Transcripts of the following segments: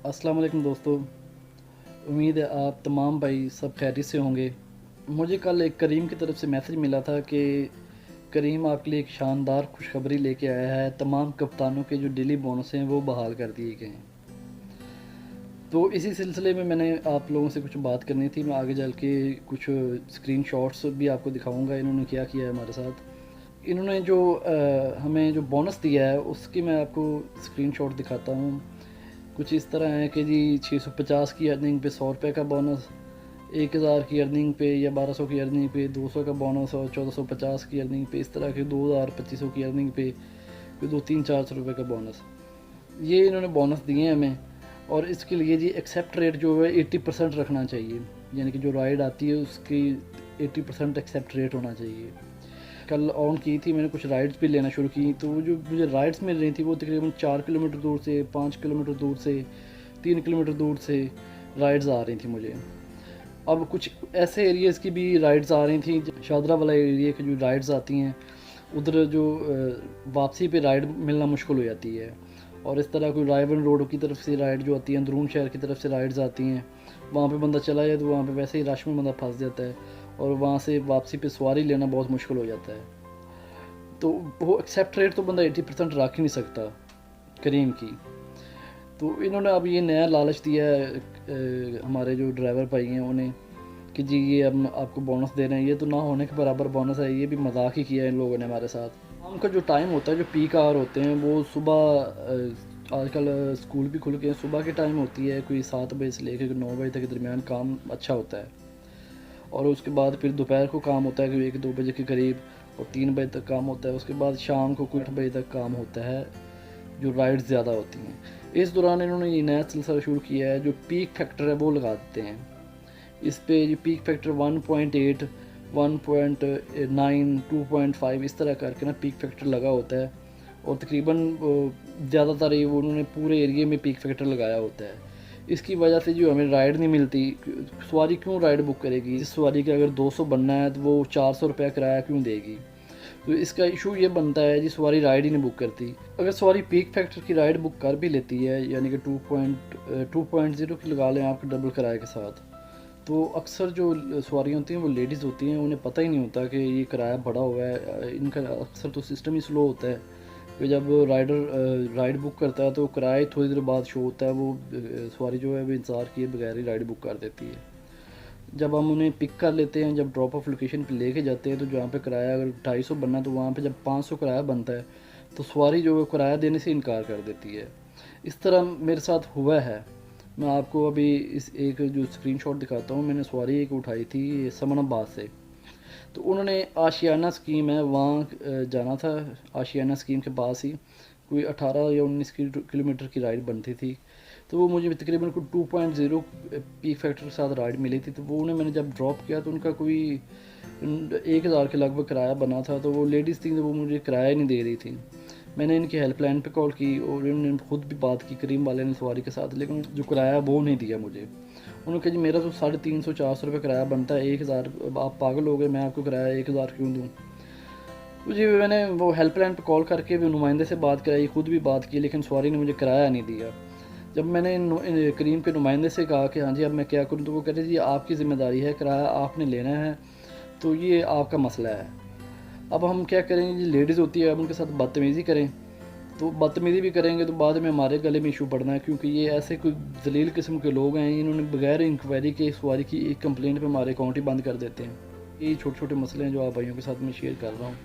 अस्सलाम वालेकुम दोस्तों। उम्मीद है आप तमाम भाई सब खैरियत से होंगे। मुझे कल एक करीम की तरफ से मैसेज मिला था कि करीम आपके लिए एक शानदार खुशखबरी लेके आया है, तमाम कप्तानों के जो डेली बोनस हैं वो बहाल कर दिए गए हैं। तो इसी सिलसिले में मैंने आप लोगों से कुछ बात करनी थी। मैं आगे चल के कुछ स्क्रीनशॉट्स भी आपको दिखाऊंगा इन्होंने क्या किया है हमारे साथ। इन्होंने जो हमें जो बोनस दिया है उसकी मैं आपको स्क्रीनशॉट दिखाता हूँ। कुछ इस तरह है कि जी 650 की अर्निंग पे 100 रुपये का बोनस, 1000 की अर्निंग पे या 1200 की अर्निंग पे 200 का बोनस, और 1450 की अर्निंग पे इस तरह के 2000 2500 की अर्निंग पे फिर 200-300-400 रुपये का बोनस, ये इन्होंने बोनस दिए हैं हमें। और इसके लिए जी एक्सेप्ट रेट जो है 80% रखना चाहिए, यानी कि जो राइड आती है उसकी 80% एक्सेप्ट रेट होना चाहिए। कल ऑन की थी मैंने, कुछ राइड्स भी लेना शुरू की, तो जो मुझे राइड्स मिल रही थी वो तकरीबन 4 किलोमीटर दूर से, 5 किलोमीटर दूर से, 3 किलोमीटर दूर से राइड्स आ रही थी मुझे। अब कुछ ऐसे एरियाज़ की भी राइड्स आ रही थी, शादरा वाला एरिया की जो राइड्स आती हैं उधर जो वापसी पे राइड मिलना मुश्किल हो जाती है। और इस तरह कोई रायवन रोड की तरफ से राइड जो आती है, अंदरून शहर की तरफ से राइड्स आती हैं, वहाँ पे बंदा चला जाए तो वहाँ पे वैसे ही रश में बंदा फंस जाता है और वहाँ से वापसी पे सवारी लेना बहुत मुश्किल हो जाता है। तो वो एक्सेप्ट रेट तो बंदा 80% रख ही नहीं सकता करीम की। तो इन्होंने अब ये नया लालच दिया है हमारे जो ड्राइवर भाई हैं उन्हें कि जी ये अब आपको बोनस दे रहे हैं। ये तो ना होने के बराबर बोनस है, ये भी मजाक ही किया है इन लोगों ने हमारे साथ। उनका जो टाइम होता है, जो पीक आवर होते हैं, वो सुबह आजकल स्कूल भी खुल के सुबह के टाइम होती है, कोई 7 बजे से लेकर 9 बजे तक के दरमियान काम अच्छा होता है, और उसके बाद फिर दोपहर को काम होता है कोई 1-2 बजे के करीब, और 3 बजे तक काम होता है। उसके बाद शाम को कोई 8 बजे तक काम होता है, जो राइड्स ज़्यादा होती हैं। इस दौरान इन्होंने ये नया सिलसिला शुरू किया है, जो पीक फैक्टर है वो लगा देते हैं इस पे। ये पीक फैक्टर 1.8, 1.9, 2.5 इस तरह करके ना पीक फैक्टर लगा होता है, और तकरीबन ज़्यादातर ये उन्होंने पूरे एरिया में पीक फैक्टर लगाया होता है। इसकी वजह से जो हमें राइड नहीं मिलती, सवारी क्यों राइड बुक करेगी? जिस सवारी का अगर 200 बनना है तो वो 400 रुपया किराया क्यों देगी? तो इसका इशू ये बनता है जी, सवारी राइड ही नहीं बुक करती। अगर सवारी पीक फैक्टर की राइड बुक कर भी लेती है, यानी कि 2.0 की लगा लें आपके डबल किराए के साथ, तो अक्सर जो सवारियाँ होती हैं वो लेडीज़ होती हैं, उन्हें पता ही नहीं होता कि ये किराया बढ़ा हुआ है। इनका अक्सर तो सिस्टम ही स्लो होता है कि जब राइडर राइड बुक करता है तो किराया थोड़ी देर बाद शो होता है, वो सवारी जो है वो इंतज़ार किए बगैर ही राइड बुक कर देती है। जब हम उन्हें पिक कर लेते हैं, जब ड्रॉप ऑफ लोकेशन पे लेके जाते हैं, तो जहाँ पे किराया अगर 250 बनना है तो वहाँ पे जब 500 किराया बनता है तो सवारी जो है किराया देने से इनकार कर देती है। इस तरह मेरे साथ हुआ है। मैं आपको अभी इस एक जो स्क्रीनशॉट दिखाता हूँ। मैंने सवारी एक उठाई थी समनाबाद से, तो उन्होंने आशियाना स्कीम है वहाँ जाना था। आशियाना स्कीम के पास ही कोई 18 या 19 किलोमीटर की राइड बनती थी, तो वो मुझे तकरीबन कोई 2.0 पीक फैक्टर के साथ राइड मिली थी। तो वो उन्हें मैंने जब ड्रॉप किया तो उनका कोई 1000 के लगभग किराया बना था। तो वो लेडीज़ थी तो वो मुझे किराया नहीं दे रही थी। मैंने इनकी हेल्पलाइन पे कॉल की और इन्होंने खुद भी बात की करीम वाले ने सवारी के साथ, लेकिन जो किराया वो नहीं दिया मुझे। उन्होंने कहा जी मेरा तो 350-400 रुपये किराया बनता है, 1000 आप पागल हो गए, मैं आपको किराया 1000 क्यों दूँ? जी मैंने वो हेल्पलाइन पे कॉल करके भी नुमाइंदे से बात कराई, खुद भी बात की, लेकिन सवारी ने मुझे किराया नहीं दिया। जब मैंने करीम के नुमाइंदे से कहा कि हाँ जी अब मैं क्या करूँ, तो वो कहते जी आपकी ज़िम्मेदारी है, किराया आपने लेना है, तो ये आपका मसला है। अब हम क्या करेंगे जी, लेडीज़ होती है, अब उनके साथ बदतमीज़ी करें? तो बदतमीज़ी भी करेंगे तो बाद में हमारे गले में इशू पड़ना है, क्योंकि ये ऐसे कोई जलील किस्म के लोग हैं, इन्होंने बगैर इंक्वायरी के सवारी की एक कंप्लेंट पे हमारे अकाउंट ही बंद कर देते हैं। ये छोटे छोटे मसले हैं जो आप भाइयों के साथ मैं शेयर कर रहा हूँ।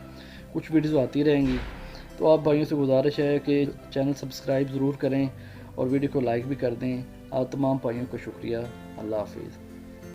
कुछ वीडियोज़ आती रहेंगी, तो आप भाइयों से गुजारिश है कि चैनल सब्सक्राइब ज़रूर करें और वीडियो को लाइक भी कर दें। आप तमाम भाइयों का शुक्रिया। अल्लाह हाफिज़।